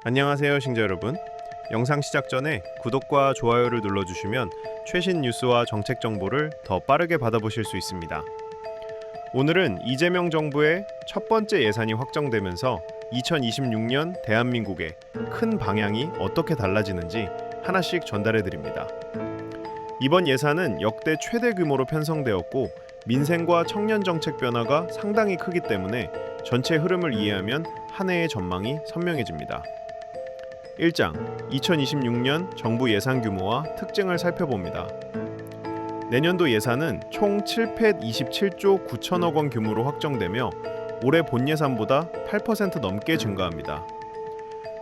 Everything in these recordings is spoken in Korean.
안녕하세요, 시청자 여러분. 영상 시작 전에 구독과 좋아요를 눌러주시면 최신 뉴스와 정책 정보를 더 빠르게 받아보실 수 있습니다. 오늘은 이재명 정부의 첫 번째 예산이 확정되면서 2026년 대한민국의 큰 방향이 어떻게 달라지는지 하나씩 전달해 드립니다. 이번 예산은 역대 최대 규모로 편성되었고 민생과 청년 정책 변화가 상당히 크기 때문에 전체 흐름을 이해하면 한 해의 전망이 선명해집니다. 1장 2026년 정부 예산 규모와 특징을 살펴봅니다. 내년도 예산은 총 727조 9천억 원 규모로 확정되며 올해 본 예산보다 8% 넘게 증가합니다.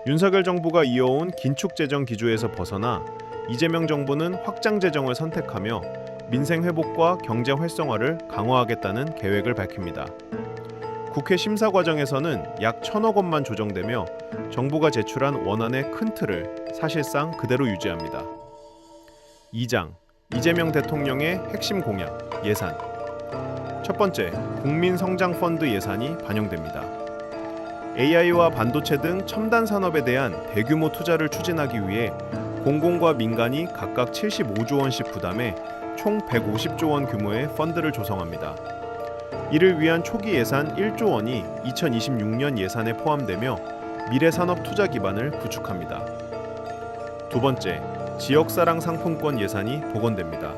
윤석열 정부가 이어온 긴축 재정 기조에서 벗어나 이재명 정부는 확장 재정을 선택하며 민생 회복과 경제 활성화를 강화하겠다는 계획을 밝힙니다. 국회 심사 과정에서는 약 1,000억 원만 조정되며 정부가 제출한 원안의 큰 틀을 사실상 그대로 유지합니다. 2장 이재명 대통령의 핵심 공약, 예산. 첫 번째, 국민성장펀드 예산이 반영됩니다. AI와 반도체 등 첨단 산업에 대한 대규모 투자를 추진하기 위해 공공과 민간이 각각 75조 원씩 부담해 총 150조 원 규모의 펀드를 조성합니다. 이를 위한 초기 예산 1조 원이 2026년 예산에 포함되며 미래산업 투자 기반을 구축합니다. 두 번째, 지역사랑 상품권 예산이 복원됩니다.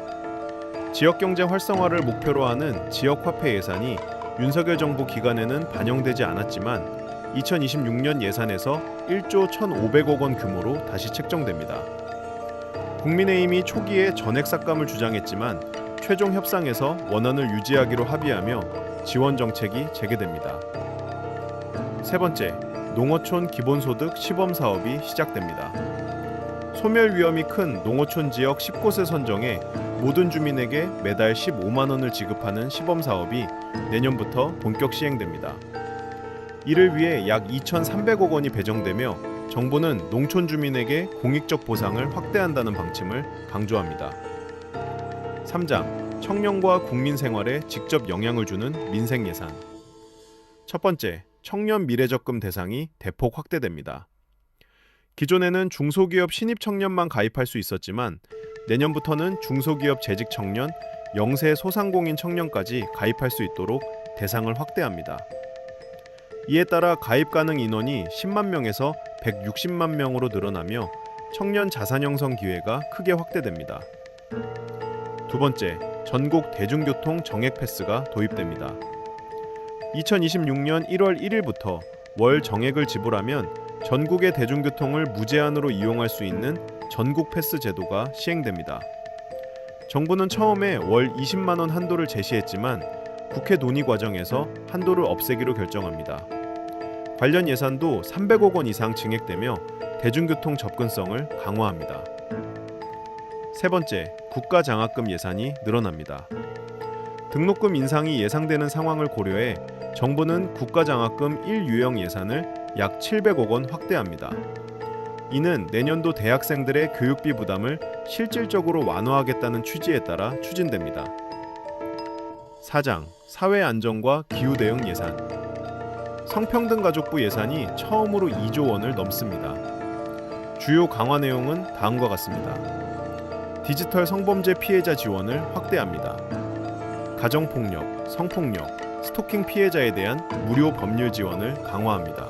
지역경제 활성화를 목표로 하는 지역화폐 예산이 윤석열 정부 기간에는 반영되지 않았지만 2026년 예산에서 1조 1,500억 원 규모로 다시 책정됩니다. 국민의힘이 초기에 전액 삭감을 주장했지만 최종 협상에서 원안을 유지하기로 합의하며 지원 정책이 재개됩니다. 세 번째, 농어촌 기본소득 시범 사업이 시작됩니다. 소멸 위험이 큰 농어촌 지역 10곳을 선정해 모든 주민에게 매달 15만 원을 지급하는 시범 사업이 내년부터 본격 시행됩니다. 이를 위해 약 2,300억 원이 배정되며 정부는 농촌 주민에게 공익적 보상을 확대한다는 방침을 강조합니다. 3장, 청년과 국민 생활에 직접 영향을 주는 민생 예산. 첫 번째, 청년 미래적금 대상이 대폭 확대됩니다. 기존에는 중소기업 신입 청년만 가입할 수 있었지만 내년부터는 중소기업 재직 청년, 영세 소상공인 청년까지 가입할 수 있도록 대상을 확대합니다. 이에 따라 가입 가능 인원이 10만 명에서 160만 명으로 늘어나며 청년 자산 형성 기회가 크게 확대됩니다. 두 번째, 전국 대중교통 정액 패스가 도입됩니다. 2026년 1월 1일부터 월 정액을 지불하면 전국의 대중교통을 무제한으로 이용할 수 있는 전국 패스 제도가 시행됩니다. 정부는 처음에 월 20만 원 한도를 제시했지만 국회 논의 과정에서 한도를 없애기로 결정합니다. 관련 예산도 300억 원 이상 증액되며 대중교통 접근성을 강화합니다. 세 번째, 국가장학금 예산이 늘어납니다. 등록금 인상이 예상되는 상황을 고려해 정부는 국가장학금 1유형 예산을 약 700억 원 확대합니다. 이는 내년도 대학생들의 교육비 부담을 실질적으로 완화하겠다는 취지에 따라 추진됩니다. 4장, 사회안전과 기후대응 예산. 성평등가족부 예산이 처음으로 2조 원을 넘습니다. 주요 강화 내용은 다음과 같습니다. 디지털 성범죄 피해자 지원을 확대합니다. 가정폭력, 성폭력, 스토킹 피해자에 대한 무료 법률 지원을 강화합니다.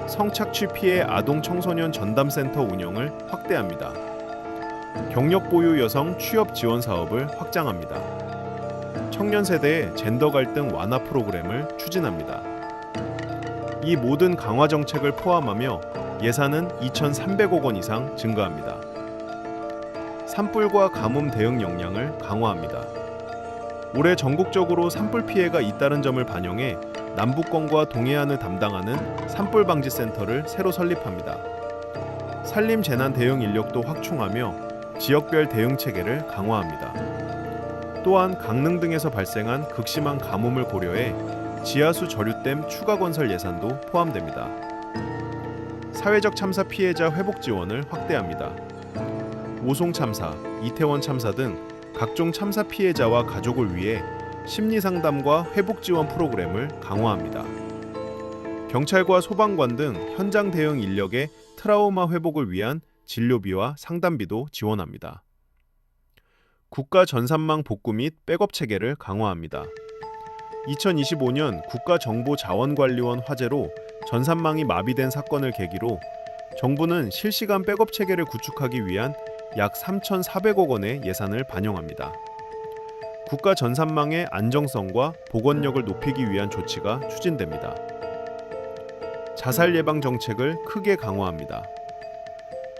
성착취 피해 아동 청소년 전담센터 운영을 확대합니다. 경력 보유 여성 취업 지원 사업을 확장합니다. 청년 세대의 젠더 갈등 완화 프로그램을 추진합니다. 이 모든 강화 정책을 포함하며 예산은 2,300억 원 이상 증가합니다. 산불과 가뭄 대응 역량을 강화합니다. 올해 전국적으로 산불 피해가 잇따른 점을 반영해 남부권과 동해안을 담당하는 산불 방지 센터를 새로 설립합니다. 산림 재난 대응 인력도 확충하며 지역별 대응 체계를 강화합니다. 또한 강릉 등에서 발생한 극심한 가뭄을 고려해 지하수 저류댐 추가 건설 예산도 포함됩니다. 사회적 참사 피해자 회복 지원을 확대합니다. 오송 참사, 이태원 참사 등 각종 참사 피해자와 가족을 위해 심리상담과 회복 지원 프로그램을 강화합니다. 경찰과 소방관 등 현장 대응 인력의 트라우마 회복을 위한 진료비와 상담비도 지원합니다. 국가 전산망 복구 및 백업 체계를 강화합니다. 2025년 국가정보자원관리원 화재로 전산망이 마비된 사건을 계기로 정부는 실시간 백업 체계를 구축하기 위한 약 3,400억 원의 예산을 반영합니다. 국가 전산망의 안정성과 복원력을 높이기 위한 조치가 추진됩니다. 자살 예방 정책을 크게 강화합니다.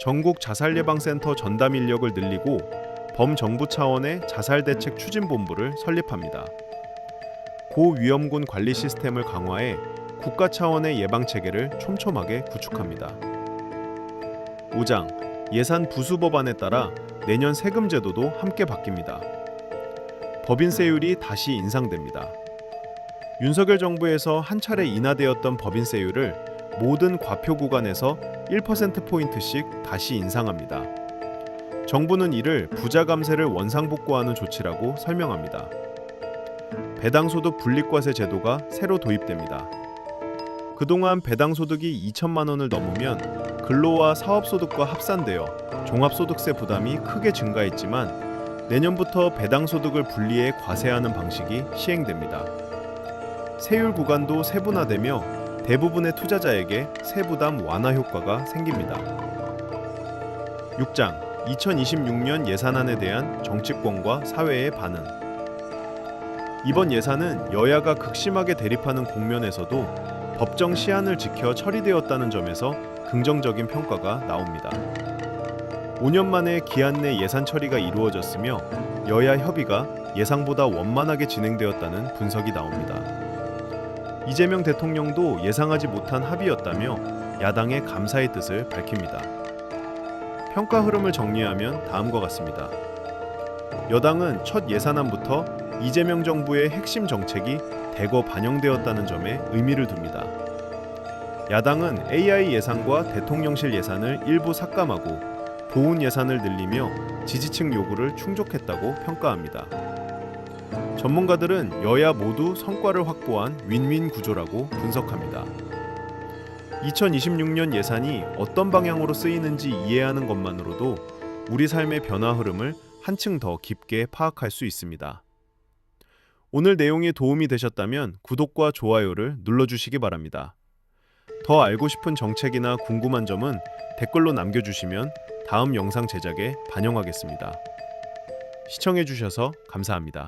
전국 자살예방센터 전담 인력을 늘리고 범정부 차원의 자살대책 추진본부를 설립합니다. 고위험군 관리 시스템을 강화해 국가 차원의 예방체계를 촘촘하게 구축합니다. 5장 예산 부수 법안에 따라 내년 세금 제도도 함께 바뀝니다. 법인세율이 다시 인상됩니다. 윤석열 정부에서 한 차례 인하되었던 법인세율을 모든 과표 구간에서 1%포인트씩 다시 인상합니다. 정부는 이를 부자 감세를 원상복구하는 조치라고 설명합니다. 배당소득 분립과세 제도가 새로 도입됩니다. 그동안 배당소득이 2천만 원을 넘으면 근로와 사업소득과 합산되어 종합소득세 부담이 크게 증가했지만 내년부터 배당소득을 분리해 과세하는 방식이 시행됩니다. 세율 구간도 세분화되며 대부분의 투자자에게 세부담 완화 효과가 생깁니다. 6장 2026년 예산안에 대한 정치권과 사회의 반응. 이번 예산은 여야가 극심하게 대립하는 국면에서도 법정 시한을 지켜 처리되었다는 점에서 긍정적인 평가가 나옵니다. 5년 만에 기한 내 예산 처리가 이루어졌으며 여야 협의가 예상보다 원만하게 진행되었다는 분석이 나옵니다. 이재명 대통령도 예상하지 못한 합의였다며 야당의 감사의 뜻을 밝힙니다. 평가 흐름을 정리하면 다음과 같습니다. 여당은 첫 예산안부터 이재명 정부의 핵심 정책이 대거 반영되었다는 점에 의미를 둡니다. 야당은 AI 예산과 대통령실 예산을 일부 삭감하고 보훈 예산을 늘리며 지지층 요구를 충족했다고 평가합니다. 전문가들은 여야 모두 성과를 확보한 윈윈 구조라고 분석합니다. 2026년 예산이 어떤 방향으로 쓰이는지 이해하는 것만으로도 우리 삶의 변화 흐름을 한층 더 깊게 파악할 수 있습니다. 오늘 내용이 도움이 되셨다면 구독과 좋아요를 눌러주시기 바랍니다. 더 알고 싶은 정책이나 궁금한 점은 댓글로 남겨주시면 다음 영상 제작에 반영하겠습니다. 시청해주셔서 감사합니다.